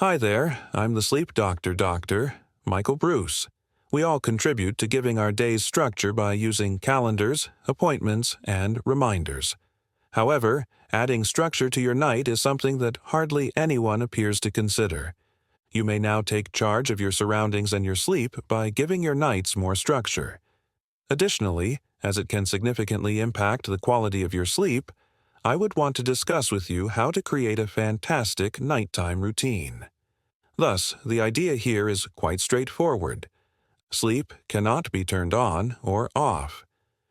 Hi there, I'm the sleep doctor, Michael Bruce. We all contribute to giving our days structure by using calendars, appointments, and reminders. However, adding structure to your night is something that hardly anyone appears to consider. You may now take charge of your surroundings and your sleep by giving your nights more structure. Additionally, as it can significantly impact the quality of your sleep, I would want to discuss with you how to create a fantastic nighttime routine. Thus, the idea here is quite straightforward. Sleep cannot be turned on or off.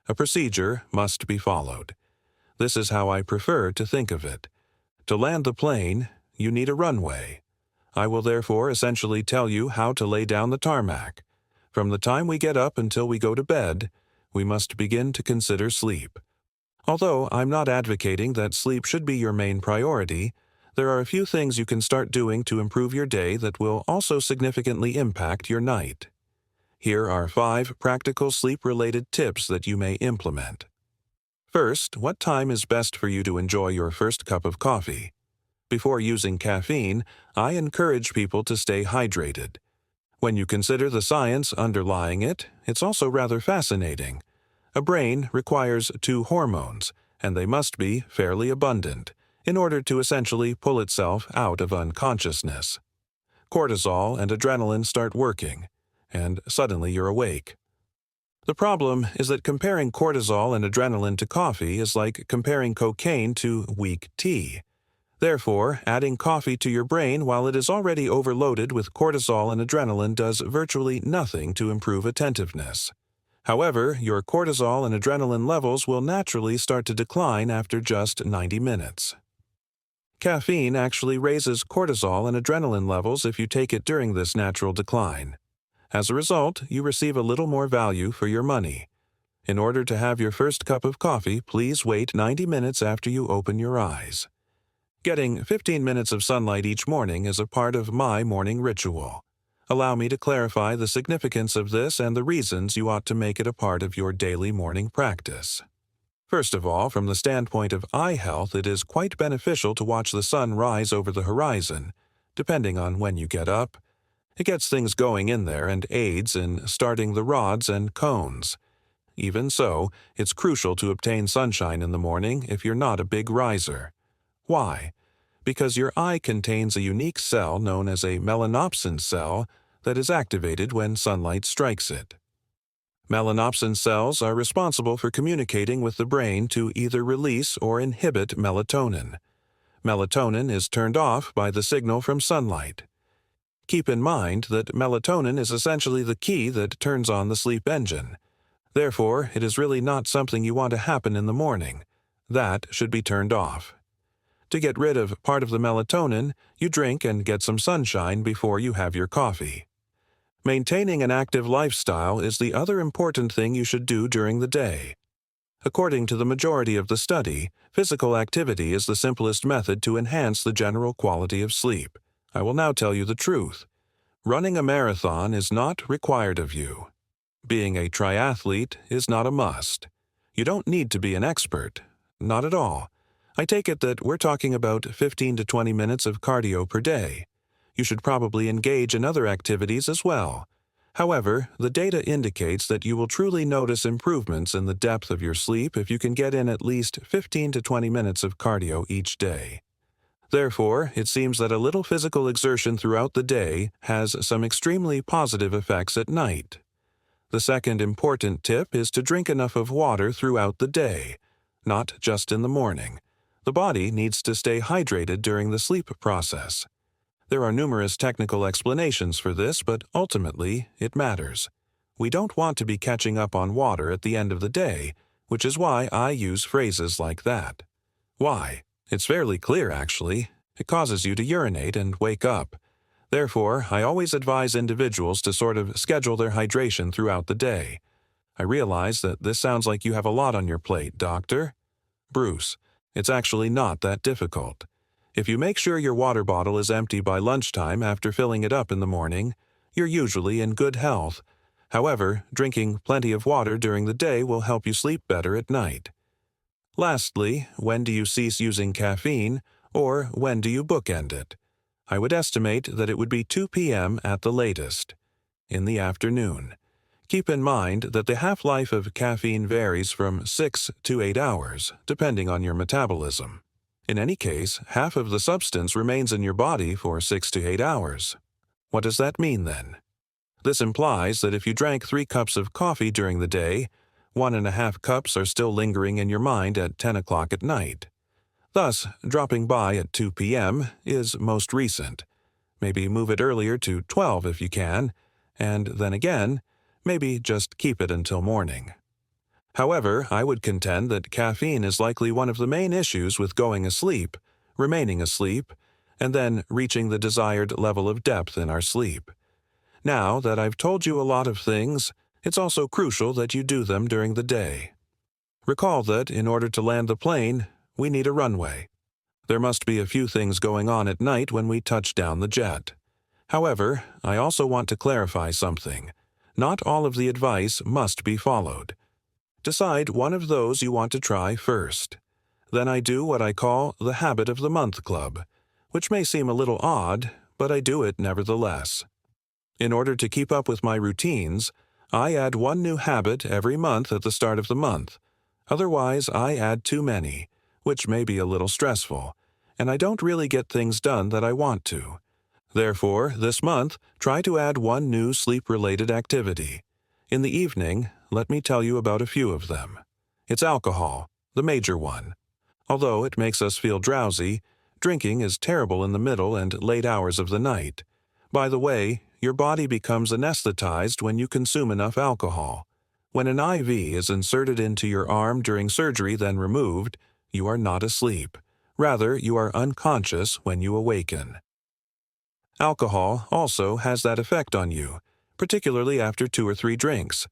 A procedure must be followed. This is how I prefer to think of it. To land the plane, you need a runway. I will therefore essentially tell you how to lay down the tarmac. From the time we get up until we go to bed, we must begin to consider sleep. Although I'm not advocating that sleep should be your main priority, there are a few things you can start doing to improve your day that will also significantly impact your night. Here are 5 practical sleep-related tips that you may implement. First, what time is best for you to enjoy your first cup of coffee? Before using caffeine, I encourage people to stay hydrated. When you consider the science underlying it, it's also rather fascinating. A brain requires 2 hormones, and they must be fairly abundant in order to essentially pull itself out of unconsciousness. Cortisol and adrenaline start working, and suddenly you're awake. The problem is that comparing cortisol and adrenaline to coffee is like comparing cocaine to weak tea. Therefore, adding coffee to your brain while it is already overloaded with cortisol and adrenaline does virtually nothing to improve attentiveness. However, your cortisol and adrenaline levels will naturally start to decline after just 90 minutes. Caffeine actually raises cortisol and adrenaline levels if you take it during this natural decline. As a result, you receive a little more value for your money. In order to have your first cup of coffee, please wait 90 minutes after you open your eyes. Getting 15 minutes of sunlight each morning is a part of my morning ritual. Allow me to clarify the significance of this and the reasons you ought to make it a part of your daily morning practice. First of all, from the standpoint of eye health, it is quite beneficial to watch the sun rise over the horizon, depending on when you get up. It gets things going in there and aids in starting the rods and cones. Even so, it's crucial to obtain sunshine in the morning if you're not a big riser. Why? Because your eye contains a unique cell known as a melanopsin cell that is activated when sunlight strikes it. Melanopsin cells are responsible for communicating with the brain to either release or inhibit melatonin. Melatonin is turned off by the signal from sunlight. Keep in mind that melatonin is essentially the key that turns on the sleep engine. Therefore, it is really not something you want to happen in the morning. That should be turned off. To get rid of part of the melatonin, you drink and get some sunshine before you have your coffee. Maintaining an active lifestyle is the other important thing you should do during the day. According to the majority of the study, physical activity is the simplest method to enhance the general quality of sleep. I will now tell you the truth. Running a marathon is not required of you. Being a triathlete is not a must. You don't need to be an expert. Not at all. I take it that we're talking about 15 to 20 minutes of cardio per day. You should probably engage in other activities as well. However, the data indicates that you will truly notice improvements in the depth of your sleep if you can get in at least 15 to 20 minutes of cardio each day. Therefore, it seems that a little physical exertion throughout the day has some extremely positive effects at night. The second important tip is to drink enough of water throughout the day, not just in the morning. The body needs to stay hydrated during the sleep process. There are numerous technical explanations for this, but ultimately, it matters. We don't want to be catching up on water at the end of the day, which is why I use phrases like that. Why? It's fairly clear, actually. It causes you to urinate and wake up. Therefore, I always advise individuals to sort of schedule their hydration throughout the day. I realize that this sounds like you have a lot on your plate, Doctor. Bruce, it's actually not that difficult. If you make sure your water bottle is empty by lunchtime after filling it up in the morning, you're usually in good health. However, drinking plenty of water during the day will help you sleep better at night. Lastly, when do you cease using caffeine, or when do you bookend it? I would estimate that it would be 2 p.m. at the latest, in the afternoon. Keep in mind that the half-life of caffeine varies from 6 to 8 hours, depending on your metabolism. In any case, half of the substance remains in your body for 6 to 8 hours. What does that mean then? This implies that if you drank 3 cups of coffee during the day, 1.5 cups are still lingering in your mind at 10 o'clock at night. Thus, dropping by at 2 p.m. is most recent. Maybe move it earlier to 12 if you can, and then again, maybe just keep it until morning. However, I would contend that caffeine is likely one of the main issues with going asleep, remaining asleep, and then reaching the desired level of depth in our sleep. Now that I've told you a lot of things, it's also crucial that you do them during the day. Recall that in order to land the plane, we need a runway. There must be a few things going on at night when we touch down the jet. However, I also want to clarify something. Not all of the advice must be followed. Decide one of those you want to try first. Then I do what I call the Habit of the Month Club, which may seem a little odd, but I do it nevertheless. In order to keep up with my routines, I add one new habit every month at the start of the month. Otherwise, I add too many, which may be a little stressful, and I don't really get things done that I want to. Therefore, this month, try to add one new sleep-related activity. In the evening, let me tell you about a few of them. It's alcohol, the major one. Although it makes us feel drowsy, drinking is terrible in the middle and late hours of the night. By the way, your body becomes anesthetized when you consume enough alcohol. When an IV is inserted into your arm during surgery then removed, you are not asleep. Rather, you are unconscious when you awaken. Alcohol also has that effect on you, particularly after 2 or 3 drinks.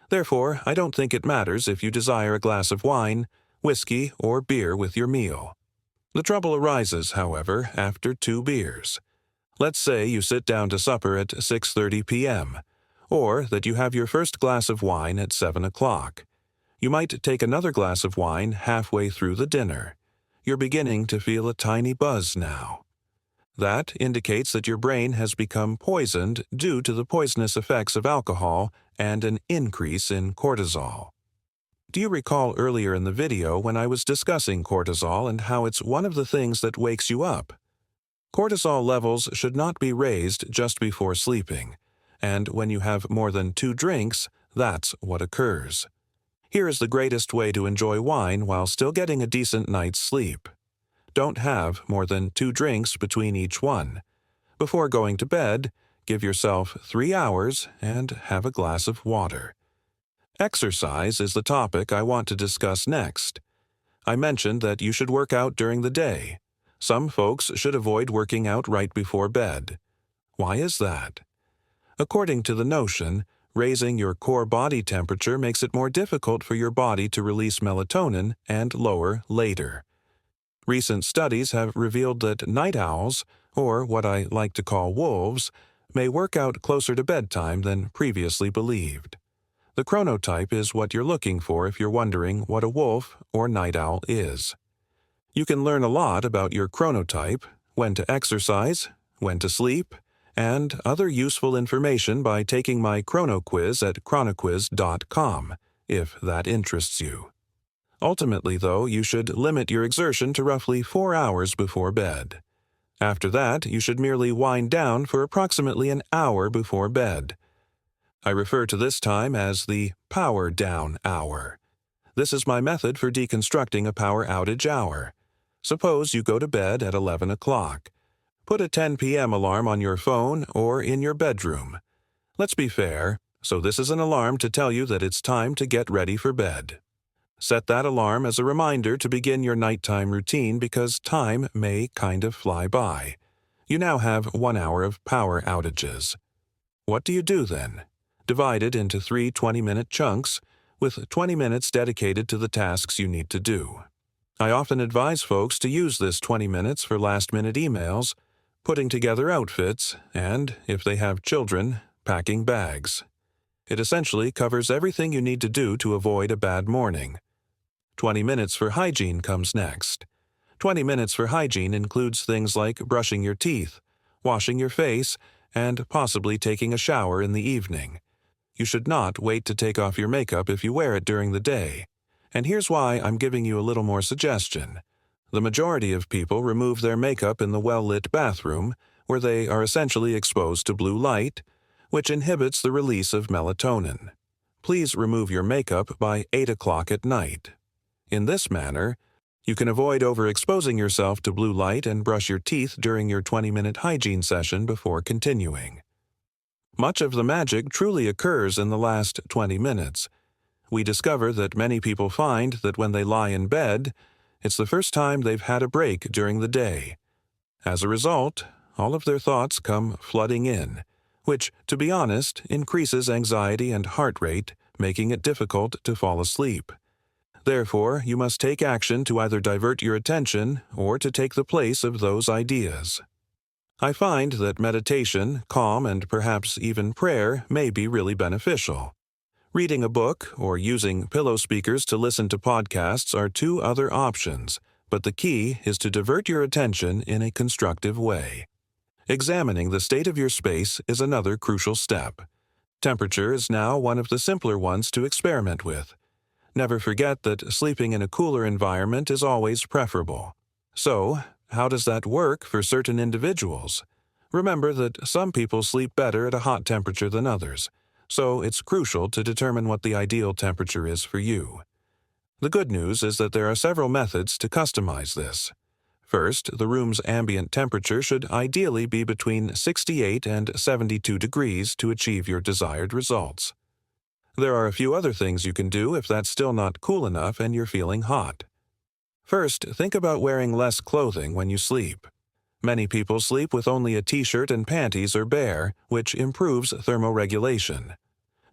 Therefore, I don't think it matters if you desire a glass of wine, whiskey, or beer with your meal. The trouble arises, however, after 2 beers. Let's say you sit down to supper at 6:30 p.m., or that you have your first glass of wine at 7 o'clock. You might take another glass of wine halfway through the dinner. You're beginning to feel a tiny buzz now. That indicates that your brain has become poisoned due to the poisonous effects of alcohol and an increase in cortisol. Do you recall earlier in the video when I was discussing cortisol and how it's one of the things that wakes you up? Cortisol levels should not be raised just before sleeping, and when you have more than 2 drinks, that's what occurs. Here is the greatest way to enjoy wine while still getting a decent night's sleep. Don't have more than 2 drinks between each one. Before going to bed, give yourself 3 hours and have a glass of water. Exercise is the topic I want to discuss next. I mentioned that you should work out during the day. Some folks should avoid working out right before bed. Why is that? According to the notion, raising your core body temperature makes it more difficult for your body to release melatonin and lower later. Recent studies have revealed that night owls, or what I like to call wolves, may work out closer to bedtime than previously believed. The chronotype is what you're looking for if you're wondering what a wolf or night owl is. You can learn a lot about your chronotype, when to exercise, when to sleep, and other useful information by taking my chrono quiz at chronoquiz.com, if that interests you. Ultimately, though, you should limit your exertion to roughly 4 hours before bed. After that, you should merely wind down for approximately an hour before bed. I refer to this time as the power down hour. This is my method for deconstructing a power outage hour. Suppose you go to bed at 11 o'clock. Put a 10 p.m. alarm on your phone or in your bedroom. Let's be fair, so this is an alarm to tell you that it's time to get ready for bed. Set that alarm as a reminder to begin your nighttime routine because time may kind of fly by. You now have 1 hour of power outages. What do you do then? Divide it into 3 20-minute chunks, with 20 minutes dedicated to the tasks you need to do. I often advise folks to use this 20 minutes for last-minute emails, putting together outfits, and, if they have children, packing bags. It essentially covers everything you need to do to avoid a bad morning. 20 minutes for hygiene comes next. 20 minutes for hygiene includes things like brushing your teeth, washing your face, and possibly taking a shower in the evening. You should not wait to take off your makeup if you wear it during the day. And here's why I'm giving you a little more suggestion. The majority of people remove their makeup in the well-lit bathroom, where they are essentially exposed to blue light, which inhibits the release of melatonin. Please remove your makeup by 8 o'clock at night. In this manner, you can avoid overexposing yourself to blue light and brush your teeth during your 20-minute hygiene session before continuing. Much of the magic truly occurs in the last 20 minutes. We discover that many people find that when they lie in bed, it's the first time they've had a break during the day. As a result, all of their thoughts come flooding in, which, to be honest, increases anxiety and heart rate, making it difficult to fall asleep. Therefore, you must take action to either divert your attention or to take the place of those ideas. I find that meditation, calm, and perhaps even prayer may be really beneficial. Reading a book or using pillow speakers to listen to podcasts are two other options, but the key is to divert your attention in a constructive way. Examining the state of your space is another crucial step. Temperature is now one of the simpler ones to experiment with. Never forget that sleeping in a cooler environment is always preferable. So, how does that work for certain individuals? Remember that some people sleep better at a hot temperature than others, so it's crucial to determine what the ideal temperature is for you. The good news is that there are several methods to customize this. First, the room's ambient temperature should ideally be between 68 and 72 degrees to achieve your desired results. There are a few other things you can do if that's still not cool enough and you're feeling hot. First, think about wearing less clothing when you sleep. Many people sleep with only a t-shirt and panties or bare, which improves thermoregulation.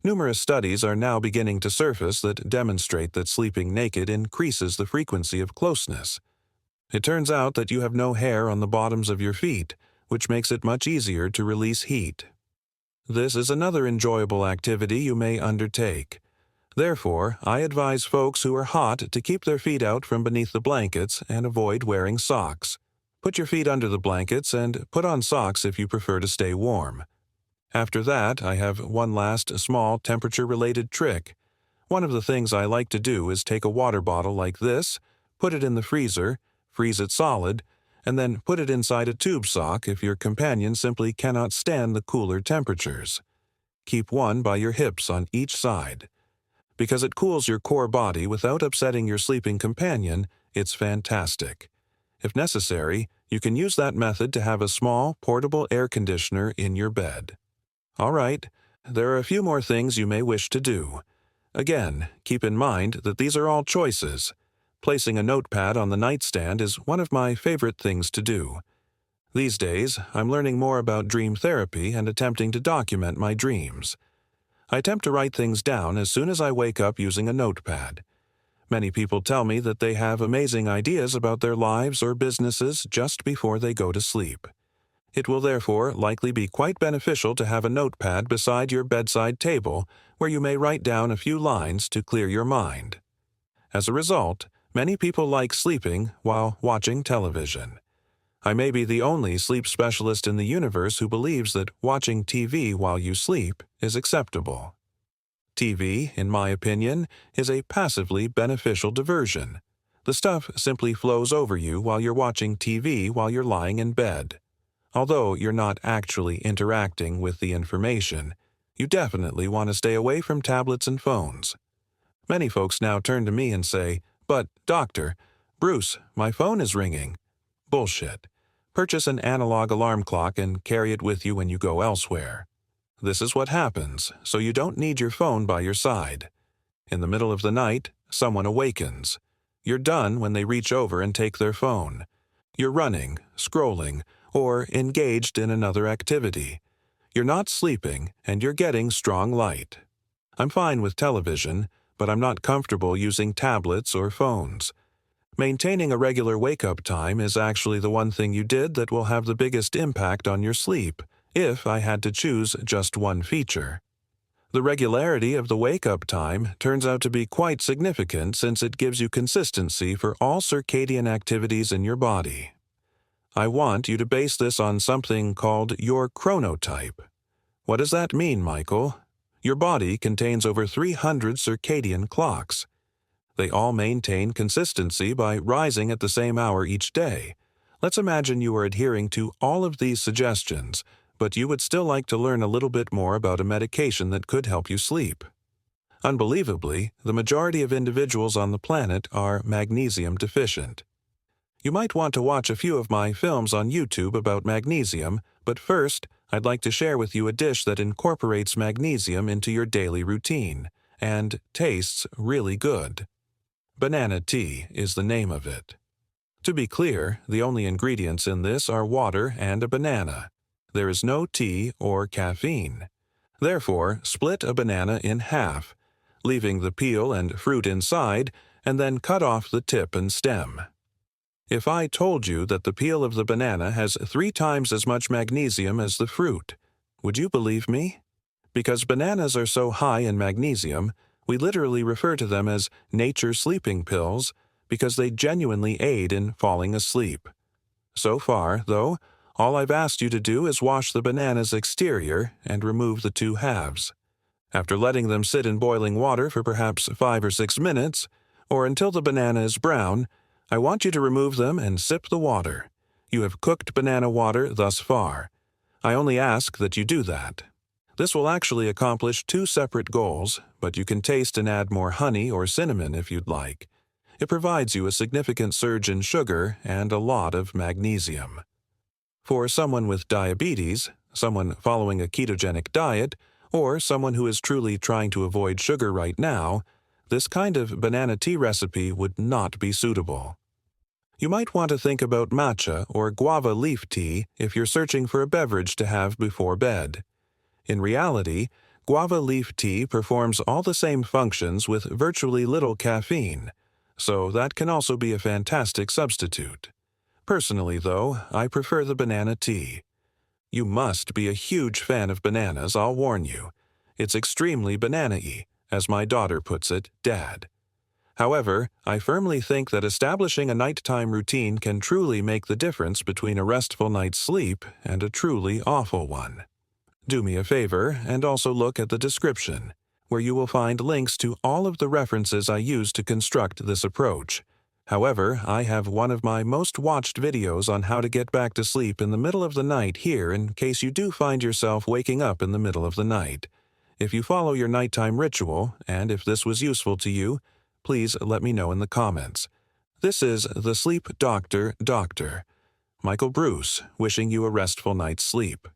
Numerous studies are now beginning to surface that demonstrate that sleeping naked increases the frequency of closeness. It turns out that you have no hair on the bottoms of your feet, which makes it much easier to release heat. This is another enjoyable activity you may undertake. Therefore, I advise folks who are hot to keep their feet out from beneath the blankets and avoid wearing socks. Put your feet under the blankets and put on socks if you prefer to stay warm. After that, I have one last small temperature-related trick. One of the things I like to do is take a water bottle like this, put it in the freezer, freeze it solid, and then put it inside a tube sock if your companion simply cannot stand the cooler temperatures. Keep one by your hips on each side. Because it cools your core body without upsetting your sleeping companion, it's fantastic. If necessary, you can use that method to have a small, portable air conditioner in your bed. All right, there are a few more things you may wish to do. Again, keep in mind that these are all choices. Placing a notepad on the nightstand is one of my favorite things to do. These days, I'm learning more about dream therapy and attempting to document my dreams. I attempt to write things down as soon as I wake up using a notepad. Many people tell me that they have amazing ideas about their lives or businesses just before they go to sleep. It will therefore likely be quite beneficial to have a notepad beside your bedside table where you may write down a few lines to clear your mind. As a result, many people like sleeping while watching television. I may be the only sleep specialist in the universe who believes that watching TV while you sleep is acceptable. TV, in my opinion, is a passively beneficial diversion. The stuff simply flows over you while you're watching TV while you're lying in bed. Although you're not actually interacting with the information, you definitely want to stay away from tablets and phones. Many folks now turn to me and say, "But, doctor, Bruce, my phone is ringing." Bullshit. Purchase an analog alarm clock and carry it with you when you go elsewhere. This is what happens, so you don't need your phone by your side. In the middle of the night, someone awakens. You're done when they reach over and take their phone. You're running, scrolling, or engaged in another activity. You're not sleeping, and you're getting strong light. I'm fine with television, but I'm not comfortable using tablets or phones. Maintaining a regular wake-up time is actually the one thing you did that will have the biggest impact on your sleep, if I had to choose just one feature. The regularity of the wake-up time turns out to be quite significant since it gives you consistency for all circadian activities in your body. I want you to base this on something called your chronotype. What does that mean, Michael? Your body contains over 300 circadian clocks. They all maintain consistency by rising at the same hour each day. Let's imagine you are adhering to all of these suggestions, but you would still like to learn a little bit more about a medication that could help you sleep. Unbelievably, the majority of individuals on the planet are magnesium deficient. You might want to watch a few of my films on YouTube about magnesium, but first, I'd like to share with you a dish that incorporates magnesium into your daily routine and tastes really good. Banana tea is the name of it. To be clear, the only ingredients in this are water and a banana. There is no tea or caffeine. Therefore, split a banana in half, leaving the peel and fruit inside, and then cut off the tip and stem. If I told you that the peel of the banana has 3 times as much magnesium as the fruit, would you believe me? Because bananas are so high in magnesium, we literally refer to them as nature sleeping pills because they genuinely aid in falling asleep. So far, though, all I've asked you to do is wash the banana's exterior and remove the 2 halves. After letting them sit in boiling water for perhaps 5 or 6 minutes, or until the banana is brown, I want you to remove them and sip the water. You have cooked banana water thus far. I only ask that you do that. This will actually accomplish 2 separate goals, but you can taste and add more honey or cinnamon if you'd like. It provides you a significant surge in sugar and a lot of magnesium. For someone with diabetes, someone following a ketogenic diet, or someone who is truly trying to avoid sugar right now, this kind of banana tea recipe would not be suitable. You might want to think about matcha or guava leaf tea if you're searching for a beverage to have before bed. In reality, guava leaf tea performs all the same functions with virtually little caffeine, so that can also be a fantastic substitute. Personally, though, I prefer the banana tea. You must be a huge fan of bananas, I'll warn you. It's extremely banana-y, as my daughter puts it, Dad. However, I firmly think that establishing a nighttime routine can truly make the difference between a restful night's sleep and a truly awful one. Do me a favor and also look at the description, where you will find links to all of the references I used to construct this approach. However, I have one of my most watched videos on how to get back to sleep in the middle of the night here in case you do find yourself waking up in the middle of the night. If you follow your nighttime ritual, and if this was useful to you, please let me know in the comments. This is the Sleep Doctor, Michael Bruce, wishing you a restful night's sleep.